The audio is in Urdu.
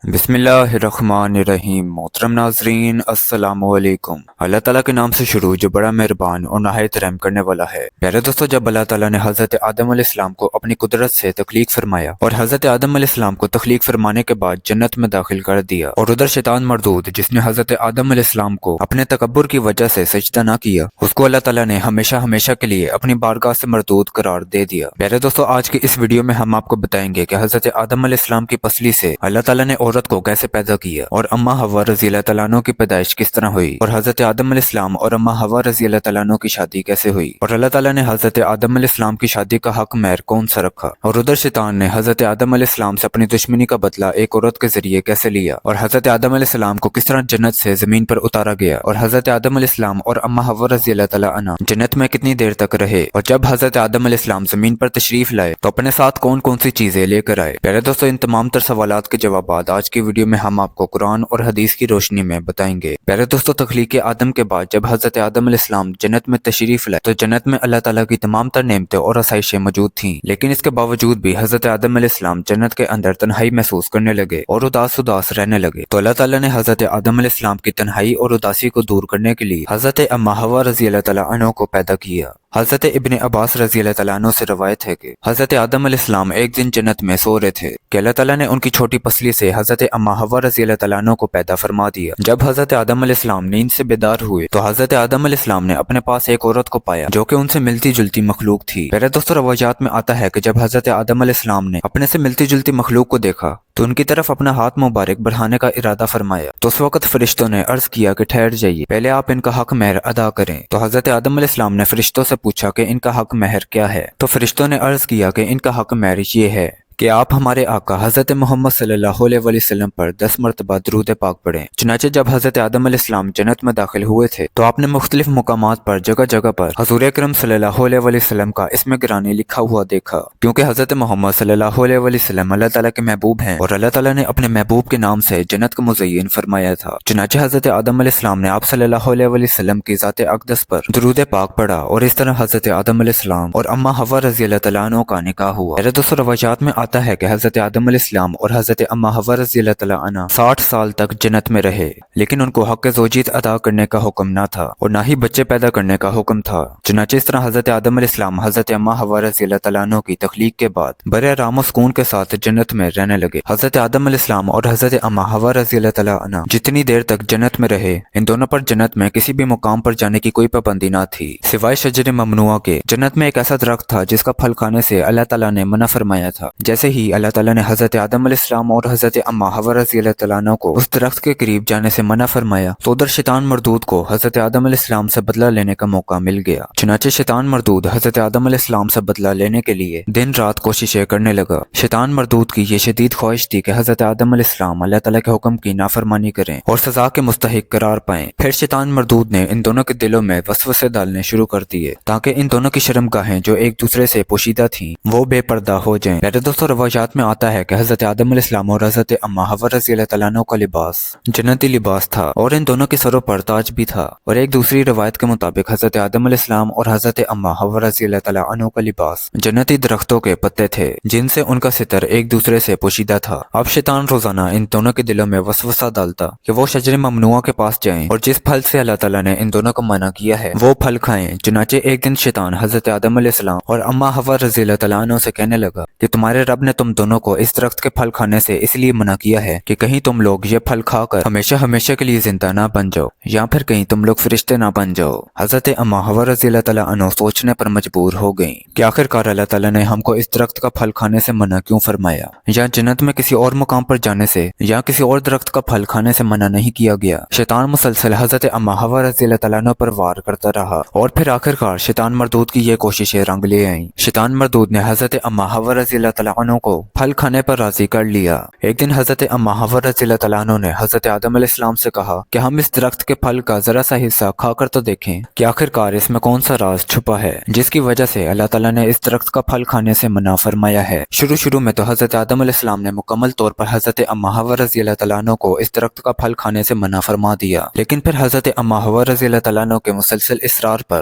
بسم اللہ الرحمن الرحیم۔ محترم ناظرین السلام علیکم۔ اللہ تعالیٰ کے نام سے شروع جو بڑا مہربان اور نہایت رحم کرنے والا ہے۔ پیارے دوستو، جب اللہ تعالیٰ نے حضرت آدم علیہ السلام کو اپنی قدرت سے تخلیق فرمایا اور حضرت آدم علیہ السلام کو تخلیق فرمانے کے بعد جنت میں داخل کر دیا، اور ادھر شیطان مردود جس نے حضرت آدم علیہ السلام کو اپنے تکبر کی وجہ سے سجدہ نہ کیا، اس کو اللہ تعالیٰ نے ہمیشہ ہمیشہ کے لیے اپنی بارگاہ سے مردود قرار دے دیا۔ پیارے دوستو، آج کی اس ویڈیو میں ہم آپ کو بتائیں گے کہ حضرت آدم علیہ السلام کی پسلی سے اللہ تعالیٰ نے عورت کو کیسے پیدا کیا، اور اماں حوا رضی اللہ تعالیٰ عنہ کی پیدائش کس طرح ہوئی، اور حضرت آدم علیہ السلام اور اماں حوا رضی اللہ تعالیٰ عنہ کی شادی کیسے ہوئی، اور اللہ تعالیٰ نے حضرت آدم علیہ السلام کی شادی کا حق مہر کون سا رکھا، اور ادھر شیطان نے حضرت آدم علیہ السلام سے اپنی دشمنی کا بدلہ ایک عورت کے ذریعے کیسے لیا، اور حضرت آدم علیہ السلام کو کس طرح جنت سے زمین پر اتارا گیا، اور حضرت آدم علیہ السلام اور اماں حوا رضی اللہ تعالیٰ عنہ جنت میں کتنی دیر تک رہے، اور جب حضرت آدم علیہ السلام زمین پر تشریف لائے تو اپنے ساتھ کون کون سی چیزیں لے کر آئے۔ پیارے دوستو، ان تمام تر سوالات کے جوابات آج کی ویڈیو میں ہم آپ کو قرآن اور حدیث کی روشنی میں بتائیں گے۔ پیارے دوستو، تخلیق آدم کے بعد جب حضرت آدم علیہ السلام جنت میں تشریف لائے تو جنت میں اللہ تعالیٰ کی تمام تر نعمتیں اور آسائشیں موجود تھیں، لیکن اس کے باوجود بھی حضرت آدم علیہ السلام جنت کے اندر تنہائی محسوس کرنے لگے اور اداس رہنے لگے، تو اللہ تعالیٰ نے حضرت آدم علیہ السلام کی تنہائی اور اداسی کو دور کرنے کے لیے حضرت اماں حوا رضی اللہ تعالیٰ عنہ کو پیدا کیا۔ حضرت ابن عباس رضی اللہ تعالیٰ عنہ سے روایت ہے کہ حضرت آدم علیہ السلام ایک دن جنت میں سو رہے تھے کہ اللہ تعالیٰ نے ان کی چھوٹی پسلی سے حضرت اماں حوا رضی اللہ تعالیٰ عنہ کو پیدا فرما دیا۔ جب حضرت آدم علیہ السلام نیند سے بیدار ہوئے تو حضرت آدم علیہ السلام نے اپنے پاس ایک عورت کو پایا جو کہ ان سے ملتی جلتی مخلوق تھی۔ میرے دوستو، روایات میں آتا ہے کہ جب حضرت آدم علیہ السلام نے اپنے سے ملتی جلتی مخلوق کو دیکھا تو ان کی طرف اپنا ہاتھ مبارک بڑھانے کا ارادہ فرمایا، تو اس وقت فرشتوں نے عرض کیا کہ ٹھہر جائیے، پہلے آپ ان کا حق مہر ادا کریں۔ تو حضرت آدم علیہ السلام نے فرشتوں سے پوچھا کہ ان کا حق مہر کیا ہے، تو فرشتوں نے عرض کیا کہ ان کا حق مہر یہ ہے کہ آپ ہمارے آقا حضرت محمد صلی اللہ علیہ وسلم پر 10 مرتبہ درود پاک پڑھیں۔ چنانچہ جب حضرت آدم علیہ السلام جنت میں داخل ہوئے تھے تو آپ نے مختلف مقامات پر جگہ جگہ پر حضور اکرم صلی اللہ علیہ وسلم کا اسم گرامی لکھا ہوا دیکھا، کیونکہ حضرت محمد صلی اللہ علیہ وسلم اللہ تعالیٰ کے محبوب ہیں اور اللہ تعالیٰ نے اپنے محبوب کے نام سے جنت کو مزین فرمایا تھا۔ چنانچہ حضرت آدم علیہ السلام نے آپ صلی اللہ علیہ وسلم کی ذات اقدس پر درود پاک پڑھا، اور اس طرح حضرت آدم علیہ السلام اور اماں حوا رضی اللہ تعالیٰ عنہ کا نکاح ہوا۔ میرے دوستو، روایات میں آتا ہے کہ حضرت آدم علیہ السلام اور حضرت اماں حوا رضی اللہ تعالیٰ عنہ 60 سال تک جنت میں رہے، لیکن ان کو حق زوجیت ادا کرنے کا حکم نہ تھا اور نہ ہی بچے پیدا کرنے کا حکم تھا۔ چنانچہ اس طرح حضرت آدم علیہ السلام حضرت اماں حوا رضی اللہ تعالیٰ عنہ کی تخلیق کے بعد بڑے آرام و سکون کے ساتھ جنت میں رہنے لگے۔ حضرت آدم علیہ السلام اور حضرت اماں حوا رضی اللہ تعالیٰ عنہ جتنی دیر تک جنت میں رہے، ان دونوں پر جنت میں کسی بھی مقام پر جانے کی کوئی پابندی نہ تھی سوائے شجر ممنوعہ کے۔ جنت میں ایک ایسا درخت تھا جس کا پھل کھانے سے اللہ تعالیٰ نے منع فرمایا تھا۔ جیسے ہی اللہ تعالیٰ نے حضرت آدم علیہ السلام اور حضرت اماں حوا رضی اللہ تعالیٰ عنہ کو اس درخت کے قریب جانے سے منع فرمایا تو ادھر شیطان مردود کو حضرت آدم علیہ السلام سے بدلہ لینے کا موقع مل گیا۔ چنانچہ شیطان مردود حضرت آدم علیہ السلام سے بدلہ لینے کے لیے دن رات کوششیں کرنے لگا۔ شیطان مردود کی یہ شدید خواہش تھی کہ حضرت آدم علیہ السلام اللہ تعالیٰ کے حکم کی نافرمانی کریں اور سزا کے مستحق قرار پائیں۔ پھر شیطان مردود نے ان دونوں کے دلوں میں وسوسے ڈالنے شروع کر دیے تاکہ ان دونوں کی شرم گاہیں جو ایک دوسرے سے پوشیدہ تھیں وہ بے پردہ ہو جائیں۔ میرے دوستو، روایات میں آتا ہے کہ حضرت آدم علیہ السلام اور حضرت اماں حوا رضی اللہ تعالیٰ عنہ کا لباس جنتی لباس تھا اور ان دونوں کے سروں پر تاج بھی تھا، اور ایک دوسری روایت کے مطابق حضرت آدم علیہ السلام اور حضرت اماں حوا رضی اللہ تعالیٰ عنہ کا لباس جنتی درختوں کے پتے تھے جن سے ان کا ستر ایک دوسرے سے پوشیدہ تھا۔ اب شیطان روزانہ ان دونوں کے دلوں میں وسوسہ ڈالتا کہ وہ شجر ممنوعہ کے پاس جائیں اور جس پھل سے اللہ تعالیٰ نے ان دونوں کو منع کیا ہے وہ پھل کھائیں۔ چنانچہ ایک دن شیطان حضرت آدم علیہ السلام اور اماں حوا رضی اللہ تعالیٰ عنہ سے کہنے لگا کہ تمہارے رب نے تم دونوں کو اس درخت کے پھل کھانے سے اس لیے منع کیا ہے کہ کہیں تم لوگ یہ پھل کھا کر ہمیشہ ہمیشہ کے لیے زندہ نہ بن جاؤ، یا پھر کہیں تم لوگ فرشتے نہ بن جاؤ۔ حضرت اماں حوا رضی اللہ تعالیٰ عنہ سوچنے پر مجبور ہو گئیں کہ آخر کار اللہ تعالیٰ نے ہم کو اس درخت کا پھل کھانے سے منع کیوں فرمایا، یا جنت میں کسی اور مقام پر جانے سے یا کسی اور درخت کا پھل کھانے سے منع نہیں کیا گیا۔ شیطان مسلسل حضرت اماں حوا رضی اللہ تعالیٰ عنہ پر وار کرتا رہا اور پھر آخر کار شیطان مردود کی یہ کوششیں رنگ لے آئیں۔ شیطان مردود نے حضرت اماں حوا رضی اللہ تعالیٰ عنہ کو پھل کھانے پر راضی کر لیا۔ ایک دن حضرت اماں حوا رضی اللہ تعالیٰ عنہ نے حضرت آدم علیہ السلام سے کہا کہ ہم اس درخت کے پھل کا ذرا سا حصہ کھا کر تو دیکھیں کہ آخر کار اس میں کون سا راز چھپا ہے جس کی وجہ سے اللہ تعالیٰ نے اس درخت کا پھل کھانے سے منع فرمایا ہے۔ شروع میں تو حضرت آدم علیہ السلام نے مکمل طور پر حضرت اماں حوا رضی اللہ تعالیٰ عنہ کو اس درخت کا پھل کھانے سے منع فرما دیا، لیکن پھر حضرت اماں حوا رضی اللہ تعالیٰ عنہ کے مسلسل اصرار پر